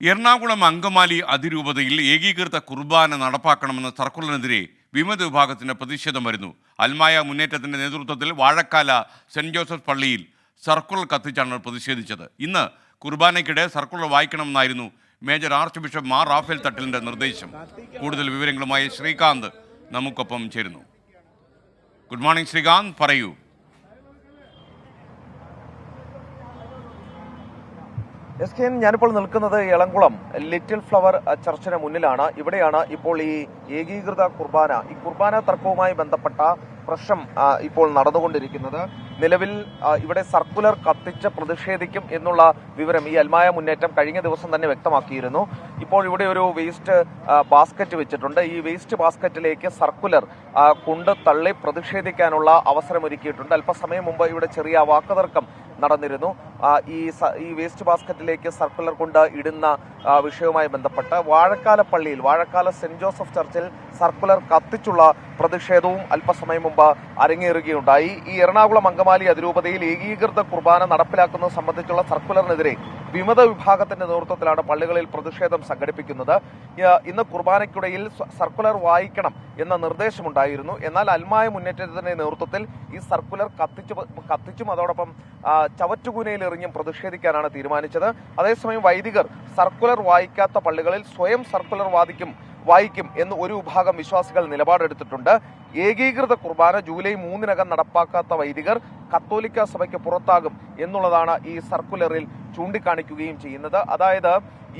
എറണാകുളം അങ്കമാലി അതിരൂപതയിൽ ഏകീകൃത കുർബാന നടപ്പാക്കണമെന്ന സർക്കുലറിനെതിരെ വിമത വിഭാഗത്തിന്റെ പ്രതിഷേധം വരുന്നു. അൽമായ മുന്നേറ്റത്തിന്റെ നേതൃത്വത്തിൽ വാഴക്കാല സെന്റ് ജോസഫ് പള്ളിയിൽ സർക്കുലർ കത്തിച്ചാണ് പ്രതിഷേധിച്ചത്. ഇന്ന് കുർബാനയ്ക്കിടെ സർക്കുലർ വായിക്കണമെന്നായിരുന്നു major archbishop Mar Raphael തട്ടിലിന്റെ നിർദ്ദേശം. കൂടുതൽ വിവരങ്ങളുമായി ശ്രീകാന്ത് നമുക്കൊപ്പം ചേരുന്നു. ഗുഡ് മോർണിംഗ് ശ്രീകാന്ത്, പറയൂ. എസ് കെ, ഞാനിപ്പോൾ നിൽക്കുന്നത് എളംകുളം ലിറ്റിൽ ഫ്ലവർ ചർച്ചിന് മുന്നിലാണ്. ഇവിടെയാണ് ഇപ്പോൾ ഈ ഏകീകൃത കുർബാന, ഈ കുർബാന തർക്കവുമായി ബന്ധപ്പെട്ട പ്രശ്നം ഇപ്പോൾ നടന്നുകൊണ്ടിരിക്കുന്നത്. നിലവിൽ ഇവിടെ സർക്കുലർ കത്തിച്ച് പ്രതിഷേധിക്കും എന്നുള്ള വിവരം ഈ അൽമായ മുന്നേറ്റം കഴിഞ്ഞ ദിവസം തന്നെ വ്യക്തമാക്കിയിരുന്നു. ഇപ്പോൾ ഇവിടെ ഒരു വേസ്റ്റ് ബാസ്ക്കറ്റ് വെച്ചിട്ടുണ്ട്. ഈ വേസ്റ്റ് ബാസ്ക്കറ്റിലേക്ക് സർക്കുലർ കൊണ്ട് തള്ളി പ്രതിഷേധിക്കാനുള്ള അവസരമൊരുക്കിയിട്ടുണ്ട്. അല്പസമയം മുമ്പ് ഇവിടെ ചെറിയ വാക്കുതർക്കം നടന്നിരുന്നു. ഈ വേസ്റ്റ് ബാസ്ക്കറ്റിലേക്ക് സർക്കുലർ കൊണ്ട് ഇടുന്ന വിഷയവുമായി ബന്ധപ്പെട്ട് വാഴക്കാല പള്ളിയിൽ, വാഴക്കാല സെന്റ് ജോസഫ് ചർച്ചിൽ സർക്കുലർ കത്തിച്ചുള്ള പ്രതിഷേധവും അല്പസമയം മുമ്പ് അരങ്ങേറുകയുണ്ടായി. ഈ എറണാകുളം അങ്കമാലി അതിരൂപതയിൽ ഏകീകൃത കുർബാന നടപ്പിലാക്കുന്നത് സംബന്ധിച്ചുള്ള സർക്കുലറിനെതിരെ വിമത വിഭാഗത്തിന്റെ നേതൃത്വത്തിലാണ് പള്ളികളിൽ പ്രതിഷേധം സംഘടിപ്പിക്കുന്നത്. ഇന്ന് കുർബാനയ്ക്കിടയിൽ സർക്കുലർ വായിക്കണം എന്ന നിർദ്ദേശമുണ്ടായിരുന്നു. എന്നാൽ അൽമായ മുന്നേറ്റത്തിന്റെ നേതൃത്വത്തിൽ ഈ സർക്കുലർ കത്തിച്ചും അതോടൊപ്പം ചവറ്റുകൂനയിൽ എറിഞ്ഞും പ്രതിഷേധിക്കാനാണ് തീരുമാനിച്ചത്. അതേസമയം വൈദികർ സർക്കുലർ വായിക്കാത്ത പള്ളികളിൽ സ്വയം സർക്കുലർ വായിക്കും എന്ന് ഒരു വിഭാഗം വിശ്വാസികൾ നിലപാടെടുത്തിട്ടുണ്ട്. ഏകീകൃത കുർബാന ജൂലൈ 3 നടപ്പാക്കാത്ത വൈദികർ കത്തോലിക്ക സഭയ്ക്ക് പുറത്താകും എന്നുള്ളതാണ് ഈ സർക്കുലറിൽ ചൂണ്ടിക്കാണിക്കുകയും ചെയ്യുന്നത്. അതായത്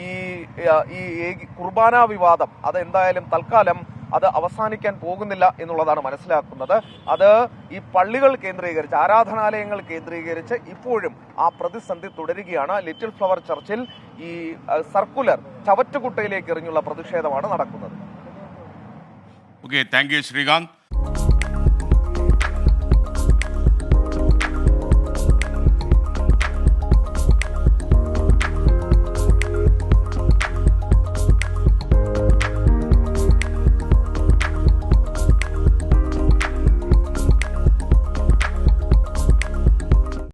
ഈ കുർബാന വിവാദം അതെന്തായാലും തൽക്കാലം അത് അവസാനിക്കാൻ പോകുന്നില്ല എന്നുള്ളതാണ് മനസ്സിലാക്കുന്നത്. അത് ഈ പള്ളികൾ കേന്ദ്രീകരിച്ച്, ആരാധനാലയങ്ങൾ കേന്ദ്രീകരിച്ച് ഇപ്പോഴും ആ പ്രതിസന്ധി തുടരുകയാണ്. ലിറ്റിൽ ഫ്ലവർ ചർച്ചിൽ ഈ സർക്കുലർ ചവറ്റുകുട്ടയിലേക്ക് എറിഞ്ഞുള്ള പ്രതിഷേധമാണ് നടക്കുന്നത്. Okay, thank you Srikanth.